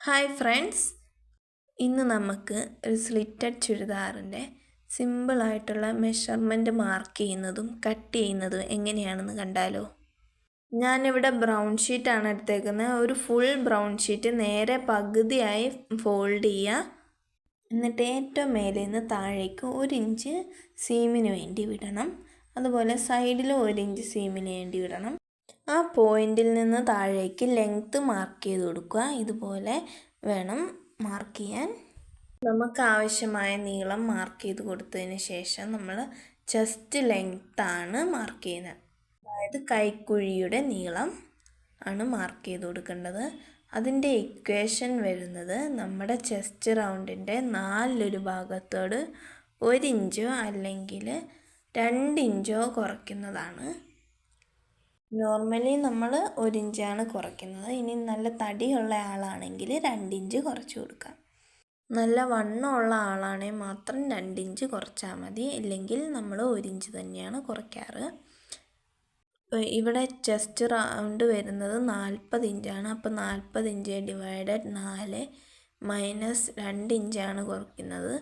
Hi friends, ഇന്ന് നമുക്ക് ഒരു സ്ലിറ്റഡ് ചുരിദാറിൻ്റെ സിമ്പിളായിട്ടുള്ള മെഷർമെൻറ്റ് മാർക്ക് ചെയ്യുന്നതും കട്ട് ചെയ്യുന്നതും എങ്ങനെയാണെന്ന് കണ്ടാലോ. ഞാനിവിടെ ബ്രൗൺ ഷീറ്റാണ് എടുത്തേക്കുന്നത്. ഒരു ഫുൾ ബ്രൗൺ ഷീറ്റ് നേരെ പകുതിയായി ഫോൾഡ് ചെയ്യുക. എന്നിട്ട് ഏറ്റവും മേലെ നിന്ന് താഴേക്ക് 1 ഇഞ്ച് സീമിന് വേണ്ടി വിടണം. അതുപോലെ സൈഡിലും 1 ഇഞ്ച് സീമിന് വേണ്ടി വിടണം. ആ പോയിന്റിൽ നിന്ന് താഴേക്ക് ലെങ്ത്ത് മാർക്ക് ചെയ്ത് കൊടുക്കുക. ഇതുപോലെ വേണം മാർക്ക് ചെയ്യാൻ. നമുക്ക് ആവശ്യമായ നീളം മാർക്ക് ചെയ്ത് കൊടുത്തതിന് ശേഷം നമ്മൾ ചെസ്റ്റ് ലെങ്ത്താണ് മാർക്ക് ചെയ്യുന്നത്. അതായത് കൈക്കുഴിയുടെ നീളം ആണ് മാർക്ക് ചെയ്ത് കൊടുക്കേണ്ടത്. അതിൻ്റെ ഇക്വേഷൻ വരുന്നത് നമ്മുടെ ചെസ്റ്റ് റൗണ്ടിൻ്റെ 4 ഭാഗത്തോട് 1 ഇഞ്ചോ അല്ലെങ്കിൽ 2 ഇഞ്ചോ കുറയ്ക്കുന്നതാണ്. നോർമലി നമ്മൾ 1 ഇഞ്ചാണ് കുറയ്ക്കുന്നത്. ഇനി നല്ല തടിയുള്ള ആളാണെങ്കിൽ 2 ഇഞ്ച് കുറച്ച് കൊടുക്കാം. നല്ല വണ്ണമുള്ള ആളാണെങ്കിൽ മാത്രം 2 ഇഞ്ച് കുറച്ചാൽ മതി. ഇല്ലെങ്കിൽ നമ്മൾ 1 ഇഞ്ച് തന്നെയാണ് കുറയ്ക്കാറ്. ഇവിടെ ചെസ്റ്റ് റൗണ്ട് വരുന്നത് 40 ഇഞ്ചാണ്. അപ്പോൾ 40 ഇഞ്ച് ഡിവൈഡഡ് 4 മൈനസ് 2 ഇഞ്ചാണ് കുറയ്ക്കുന്നത്.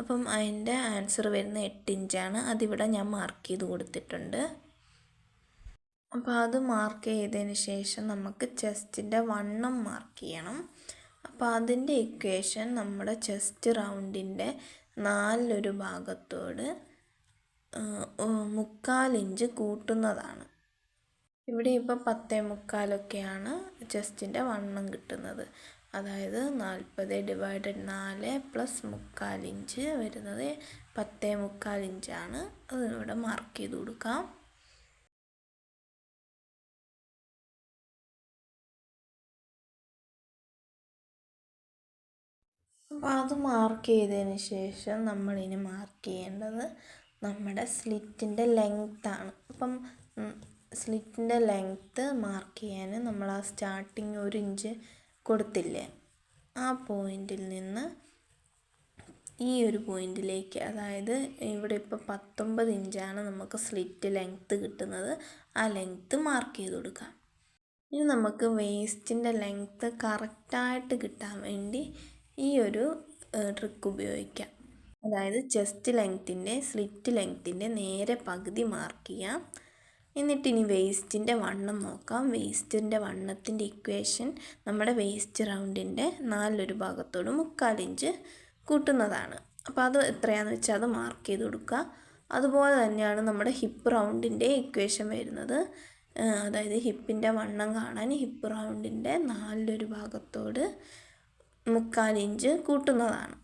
അപ്പം അതിൻ്റെ ആൻസർ വരുന്നത് 8 ഇഞ്ചാണ്. അതിവിടെ ഞാൻ മാർക്ക് ചെയ്ത് കൊടുത്തിട്ടുണ്ട്. അപ്പോൾ അത് മാർക്ക് ചെയ്തതിന് ശേഷം നമുക്ക് ചെസ്റ്റിൻ്റെ വണ്ണം മാർക്ക് ചെയ്യണം. അപ്പോൾ അതിൻ്റെ ഇക്വേഷൻ നമ്മുടെ ചെസ്റ്റ് റൗണ്ടിൻ്റെ 4 ഭാഗത്തോട് 3/4 ഇഞ്ച് കൂട്ടുന്നതാണ്. ഇവിടെ ഇപ്പോൾ 10.75 ചെസ്റ്റിൻ്റെ വണ്ണം കിട്ടുന്നത്. അതായത് 40 ഡിവൈഡഡ് 4 പ്ലസ് 3/4 ഇഞ്ച് വരുന്നത് 10.75 ഇഞ്ചാണ്. അത് ഇവിടെ മാർക്ക് ചെയ്ത് കൊടുക്കാം. അപ്പോൾ അത് മാർക്ക് ചെയ്തതിന് ശേഷം നമ്മളിനി മാർക്ക് ചെയ്യേണ്ടത് നമ്മുടെ സ്ലിറ്റിൻ്റെ ലെങ്ത്താണ്. അപ്പം സ്ലിറ്റിൻ്റെ ലെങ്ത്ത് മാർക്ക് ചെയ്യാൻ നമ്മൾ ആ സ്റ്റാർട്ടിങ് 1 ഇഞ്ച് കൊടുത്തില്ലേ, ആ പോയിന്റിൽ നിന്ന് ഈ ഒരു പോയിന്റിലേക്ക്, അതായത് ഇവിടെ ഇപ്പോൾ 19 ഇഞ്ചാണ് നമുക്ക് സ്ലിറ്റ് ലെങ്ത്ത് കിട്ടുന്നത്. ആ ലെങ്ത്ത് മാർക്ക് ചെയ്ത് കൊടുക്കാം. ഇനി നമുക്ക് വേസ്റ്റിൻ്റെ ലെങ്ത്ത് കറക്റ്റായിട്ട് കിട്ടാൻ വേണ്ടി ഈ ഒരു ട്രിക്ക് ഉപയോഗിക്കാം. അതായത് ചെസ്റ്റ് ലെങ്ത്തിൻ്റെ സ്ലിറ്റ് ലെങ്ത്തിൻ്റെ നേരെ പകുതി മാർക്ക് ചെയ്യാം. എന്നിട്ട് ഇനി വേസ്റ്റിൻ്റെ വണ്ണം നോക്കാം. വേസ്റ്റിൻ്റെ വണ്ണത്തിൻ്റെ ഇക്വേഷൻ നമ്മുടെ വേസ്റ്റ് റൗണ്ടിൻ്റെ 4 ഭാഗത്തോട് 3/4 ഇഞ്ച് കൂട്ടുന്നതാണ്. അപ്പോൾ അത് എത്രയാണെന്ന് വെച്ചാൽ അത് മാർക്ക് ചെയ്ത് കൊടുക്കുക. അതുപോലെ തന്നെയാണ് നമ്മുടെ ഹിപ്പ് റൗണ്ടിൻ്റെ ഇക്വേഷൻ വരുന്നത്. അതായത് ഹിപ്പിൻ്റെ വണ്ണം കാണാൻ ഹിപ്പ് റൗണ്ടിൻ്റെ 4 ഭാഗത്തോട് 3/4 ഇഞ്ച് കൂട്ടുന്നതാണ്.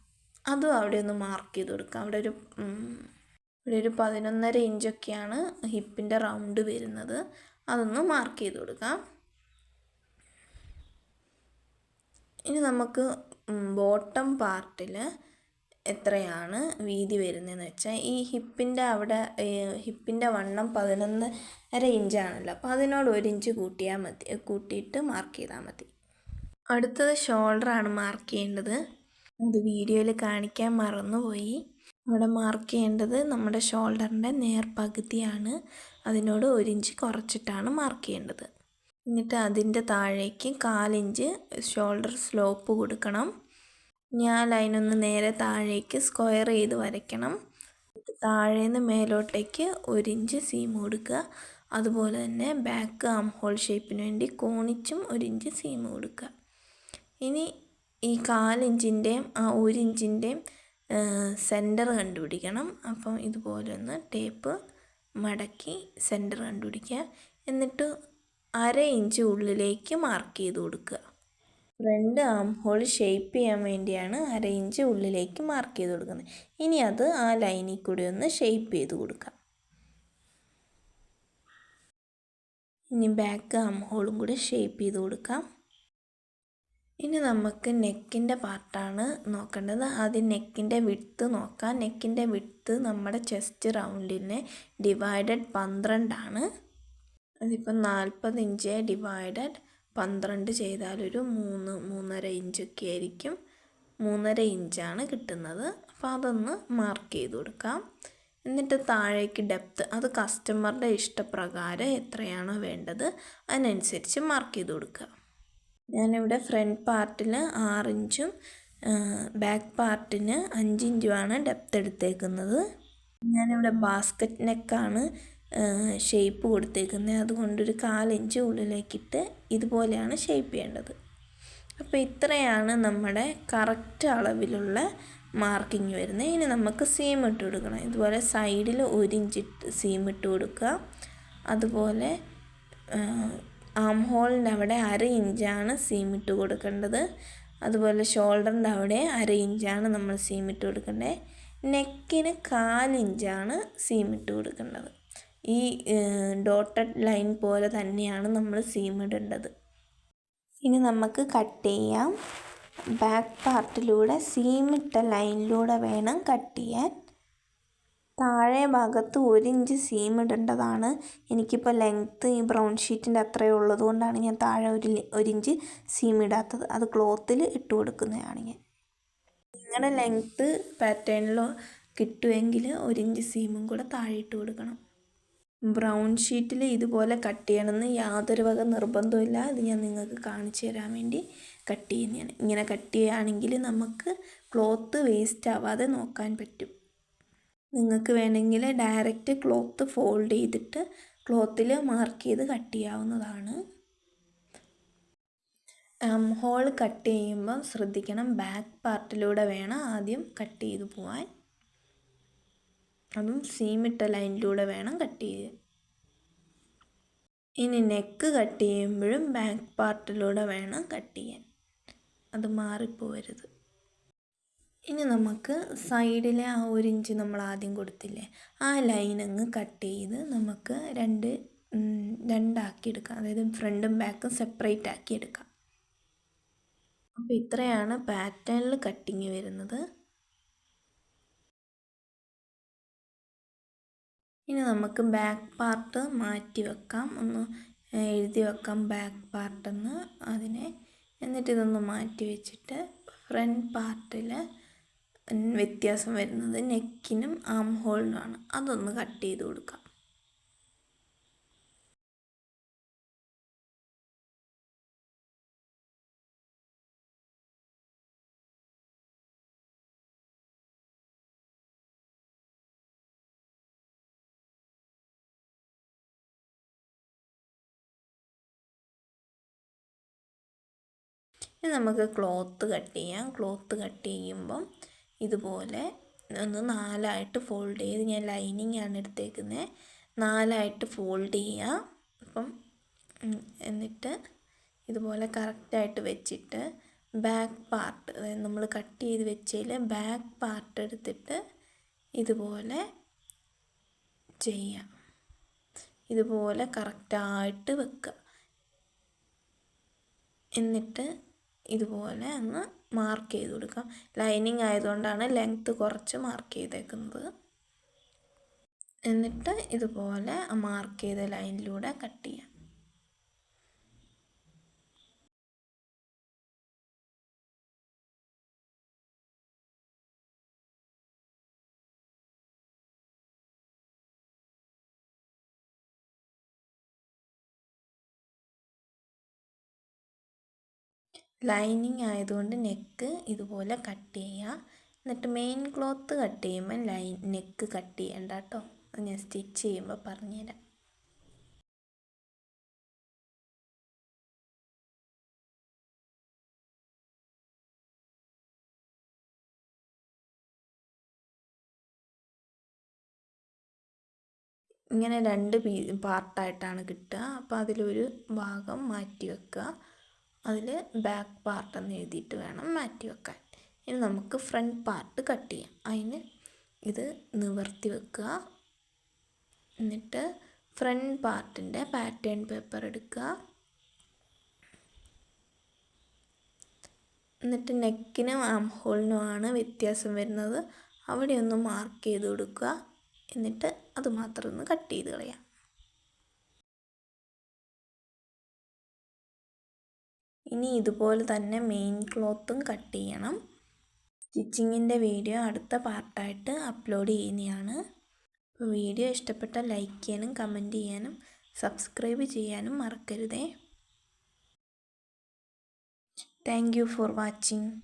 അതും അവിടെ ഒന്ന് മാർക്ക് ചെയ്ത് കൊടുക്കാം. അവിടെ ഒരു 11.5 ഇഞ്ചൊക്കെയാണ് ഹിപ്പിൻ്റെ റൗണ്ട് വരുന്നത്. അതൊന്ന് മാർക്ക് ചെയ്ത് കൊടുക്കാം. ഇനി നമുക്ക് ബോട്ടം പാർട്ടിൽ എത്രയാണ് വീതി വരുന്നതെന്ന് വെച്ചാൽ ഈ ഹിപ്പിൻ്റെ അവിടെ ഹിപ്പിൻ്റെ വണ്ണം 11.5 ഇഞ്ചാണല്ലോ. അപ്പോൾ അതിനോട് 1 ഇഞ്ച് കൂട്ടിയിട്ട് മാർക്ക് ചെയ്താൽ മതി. അടുത്തത് ഷോൾഡറാണ് മാർക്ക് ചെയ്യേണ്ടത്. അത് വീഡിയോയിൽ കാണിക്കാൻ മറന്നുപോയി. അവിടെ മാർക്ക് ചെയ്യേണ്ടത് നമ്മുടെ ഷോൾഡറിൻ്റെ നേർപകുതിയാണ്. അതിനോട് 1 ഇഞ്ച് കുറച്ചിട്ടാണ് മാർക്ക് ചെയ്യേണ്ടത്. എന്നിട്ട് അതിൻ്റെ താഴേക്ക് 1/4 ഇഞ്ച് ഷോൾഡർ സ്ലോപ്പ് കൊടുക്കണം. ഞാൻ ലൈനൊന്ന് നേരെ താഴേക്ക് സ്ക്വയർ ചെയ്ത് വരയ്ക്കണം. താഴേന്ന് മേലോട്ടേക്ക് 1 ഇഞ്ച് സീം കൊടുക്കുക. അതുപോലെ തന്നെ ബാക്ക് ആം ഹോൾ ഷേപ്പിന് വേണ്ടി കോണിച്ചും 1 ഇഞ്ച് സീം കൊടുക്കുക. ഇനി ഈ 1/4 ഇഞ്ചിൻ്റെയും ആ 1 ഇഞ്ചിൻ്റെയും സെൻറ്റർ കണ്ടുപിടിക്കണം. അപ്പം ഇതുപോലെ ഒന്ന് ടേപ്പ് മടക്കി സെൻറ്റർ കണ്ടുപിടിക്കുക. എന്നിട്ട് 1/2 ഇഞ്ച് ഉള്ളിലേക്ക് മാർക്ക് ചെയ്ത് കൊടുക്കുക. ഫ്രണ്ട് ആം ഹോൾ ഷേപ്പ് ചെയ്യാൻ വേണ്ടിയാണ് 1/2 ഇഞ്ച് ഉള്ളിലേക്ക് മാർക്ക് ചെയ്ത് കൊടുക്കുന്നത്. ഇനി അത് ആ ലൈനിൽ കൂടി ഒന്ന് ഷേപ്പ് ചെയ്ത് കൊടുക്കാം. ഇനി ബാക്ക് ആം ഹോളും കൂടി ഷേപ്പ് ചെയ്ത് കൊടുക്കാം. ഇനി നമുക്ക് നെക്കിൻ്റെ പാർട്ടാണ് നോക്കേണ്ടത്. ആദ്യം നെക്കിൻ്റെ വിഡ്ത്ത് നോക്കാം. നെക്കിൻ്റെ വിഡ്ത്ത് നമ്മുടെ ചെസ്റ്റ് റൗണ്ടിനെ ഡിവൈഡഡ് 12 ആണ്. അതിപ്പോൾ 40 ഇഞ്ച് ഡിവൈഡഡ് 12 ചെയ്താലൊരു 3.5 ഇഞ്ചൊക്കെ ആയിരിക്കും. 3.5 ഇഞ്ചാണ് കിട്ടുന്നത്. അപ്പോൾ അതൊന്ന് മാർക്ക് ചെയ്ത് കൊടുക്കാം. എന്നിട്ട് താഴേക്ക് ഡെപ്ത്ത് അത് കസ്റ്റമറുടെ ഇഷ്ടപ്രകാരം എത്രയാണോ വേണ്ടത് അതിനനുസരിച്ച് മാർക്ക് ചെയ്ത് കൊടുക്കുക. ഞാനിവിടെ ഫ്രണ്ട് പാർട്ടിൽ 6 ഇഞ്ചും ബാക്ക് പാർട്ടിന് 5 ഇഞ്ചുമാണ് ഡെപ്ത് എടുത്തേക്കുന്നത്. ഞാനിവിടെ ബാസ്ക്കറ്റ് നെക്കാണ് ഷേപ്പ് കൊടുത്തേക്കുന്നത്. അതുകൊണ്ടൊരു 1/4 ഇഞ്ച് ഉള്ളിലേക്കിട്ട് ഇതുപോലെയാണ് ഷേപ്പ് ചെയ്യേണ്ടത്. അപ്പോൾ ഇത്രയാണ് നമ്മുടെ കറക്റ്റ് അളവിലുള്ള മാർക്കിങ് വരുന്നത്. ഇനി നമുക്ക് സീം ഇട്ട് കൊടുക്കണം. ഇതുപോലെ സൈഡിൽ 1 ഇഞ്ച് സീം ഇട്ട് കൊടുക്കുക. അതുപോലെ ആം ഹോളിൻ്റെ അവിടെ 1/2 ഇഞ്ചാണ് സീം ഇട്ട് കൊടുക്കേണ്ടത്. അതുപോലെ ഷോൾഡറിൻ്റെ അവിടെ 1/2 ഇഞ്ചാണ് നമ്മൾ സീം ഇട്ട് കൊടുക്കേണ്ടത്. നെക്കിന് 1/4 ഇഞ്ചാണ് സീം ഇട്ട് കൊടുക്കേണ്ടത്. ഈ ഡോട്ടഡ് ലൈൻ പോലെ തന്നെയാണ് നമ്മൾ സീം ഇടേണ്ടത്. ഇനി നമുക്ക് കട്ട് ചെയ്യാം. ബാക്ക് പാർട്ടിലൂടെ സീം ഇട്ട ലൈനിലൂടെ വേണം കട്ട് ചെയ്യാൻ. താഴെ ഭാഗത്ത് 1 ഇഞ്ച് സീം ഇടേണ്ടതാണ്. എനിക്കിപ്പോൾ ലെങ്ത്ത് ഈ ബ്രൗൺ ഷീറ്റിൻ്റെ അത്രയേ ഉള്ളത് കൊണ്ടാണ് ഞാൻ താഴെ 1 ഇഞ്ച് സീം ഇടാത്തത്. അത് ക്ലോത്തിൽ ഇട്ട് കൊടുക്കുന്നതാണ് ഞാൻ. നിങ്ങളുടെ ലെങ്ത്ത് പാറ്റേണിലോ കിട്ടുമെങ്കിൽ 1 ഇഞ്ച് സീമും കൂടെ താഴെ ഇട്ട് കൊടുക്കണം. ബ്രൗൺ ഷീറ്റിൽ ഇതുപോലെ കട്ട് ചെയ്യണമെന്ന് യാതൊരു വക നിർബന്ധമില്ല. അത് ഞാൻ നിങ്ങൾക്ക് കാണിച്ചു തരാൻ വേണ്ടി കട്ട് ചെയ്യുന്നതാണ്. ഇങ്ങനെ കട്ട് ചെയ്യുകയാണെങ്കിൽ നമുക്ക് ക്ലോത്ത് വേസ്റ്റ് ആവാതെ നോക്കാൻ പറ്റും. നിങ്ങൾക്ക് വേണമെങ്കിൽ ഡയറക്റ്റ് ക്ലോത്ത് ഫോൾഡ് ചെയ്തിട്ട് ക്ലോത്തിൽ മാർക്ക് ചെയ്ത് കട്ട് ചെയ്യാവുന്നതാണ്. ഹോൾ കട്ട് ചെയ്യുമ്പം ശ്രദ്ധിക്കണം, ബാക്ക് പാർട്ടിലൂടെ വേണം ആദ്യം കട്ട് ചെയ്ത് പോവാൻ. അതും സീമിട്ട ലൈനിലൂടെ വേണം കട്ട് ചെയ്യാൻ. ഇനി നെക്ക് കട്ട് ചെയ്യുമ്പോഴും ബാക്ക് പാർട്ടിലൂടെ വേണം കട്ട് ചെയ്യാൻ. അത് മാറിപ്പോവരുത്. ഇനി നമുക്ക് സൈഡിലെ ആ 1 ഇഞ്ച് നമ്മൾ ആദ്യം കൊടുത്തില്ലേ, ആ ലൈൻ അങ്ങ് കട്ട് ചെയ്ത് നമുക്ക് രണ്ടാക്കി എടുക്കാം. അതായത് ഫ്രണ്ടും ബാക്കും സെപ്പറേറ്റ് ആക്കി എടുക്കാം. അപ്പോൾ ഇത്രയാണ് പാറ്റേണിൽ കട്ടിങ് വരുന്നത്. ഇനി നമുക്ക് ബാക്ക് പാർട്ട് മാറ്റി വെക്കാം. ഒന്ന് എഴുതി വെക്കാം ബാക്ക് പാർട്ടെന്ന് എന്നിട്ട് ഇതൊന്ന് മാറ്റി വെച്ചിട്ട് ഫ്രണ്ട് പാർട്ടിൽ വ്യത്യാസം വരുന്നത് നെക്കിനും ആം ഹോളിനുമാണ്. അതൊന്ന് കട്ട് ചെയ്ത് കൊടുക്കാം. ഇനി നമുക്ക് ക്ലോത്ത് കട്ട് ചെയ്യാം. ക്ലോത്ത് കട്ട് ചെയ്യുമ്പം ഇതുപോലെ ഒന്ന് 4ആയിട്ട് ഫോൾഡ് ചെയ്ത്, ഞാൻ ലൈനിങ് ആണ് എടുത്തേക്കുന്നത്, 4ആയിട്ട് ഫോൾഡ് ചെയ്യുക. അപ്പം എന്നിട്ട് ഇതുപോലെ കറക്റ്റായിട്ട് വെച്ചിട്ട് ബാക്ക് പാർട്ട്, അതായത് നമ്മൾ കട്ട് ചെയ്ത് വെച്ചതിൽ ബാക്ക് പാർട്ട് എടുത്തിട്ട് ഇതുപോലെ ചെയ്യാം. ഇതുപോലെ കറക്റ്റായിട്ട് വെക്കുക. എന്നിട്ട് ഇതുപോലെ ഒന്ന് മാർക്ക് ചെയ്ത് കൊടുക്കാം. ലൈനിങ് ആയതുകൊണ്ടാണ് ലെങ്ത്ത് കുറച്ച് മാർക്ക് ചെയ്തേക്കുന്നത്. എന്നിട്ട് ഇതുപോലെ മാർക്ക് ചെയ്ത ലൈനിലൂടെ കട്ട് ചെയ്യാം. ലൈനിങ് ആയതുകൊണ്ട് നെക്ക് ഇതുപോലെ കട്ട് ചെയ്യുക. എന്നിട്ട് മെയിൻ ക്ലോത്ത് കട്ട് ചെയ്യുമ്പോൾ നെക്ക് കട്ട് ചെയ്യണ്ട കേട്ടോ. അത് ഞാൻ സ്റ്റിച്ച് ചെയ്യുമ്പോൾ പറഞ്ഞുതരാം. ഇങ്ങനെ 2 പാർട്ടായിട്ടാണ് കിട്ടുക. അപ്പോൾ അതിലൊരു ഭാഗം മാറ്റി വെക്കുക. അതിൽ ബാക്ക് പാർട്ടെന്ന് എഴുതിയിട്ട് വേണം മാറ്റി വെക്കാൻ. ഇനി നമുക്ക് ഫ്രണ്ട് പാർട്ട് കട്ട് ചെയ്യാം. അതിന് ഇത് നിവർത്തി വെക്കുക. എന്നിട്ട് ഫ്രണ്ട് പാർട്ടിൻ്റെ പാറ്റേൺ പേപ്പർ എടുക്കുക. എന്നിട്ട് നെക്കിനും ആം ഹോളിനുമാണ് വ്യത്യാസം വരുന്നത്. അവിടെ ഒന്ന് മാർക്ക് ചെയ്ത് കൊടുക്കുക. എന്നിട്ട് അത് മാത്രം ഒന്ന് കട്ട് ചെയ്ത് കളയാം. ഇനി ഇതുപോലെ തന്നെ മെയിൻ ക്ലോത്തും കട്ട് ചെയ്യണം. സ്റ്റിച്ചിങ്ങിൻ്റെ വീഡിയോ അടുത്ത പാർട്ടായിട്ട് അപ്ലോഡ് ചെയ്യുന്നതാണ്. അപ്പോൾ വീഡിയോ ഇഷ്ടപ്പെട്ടാൽ ലൈക്ക് ചെയ്യാനും കമൻറ്റ് ചെയ്യാനും സബ്സ്ക്രൈബ് ചെയ്യാനും മറക്കരുതേ. Thank you for watching.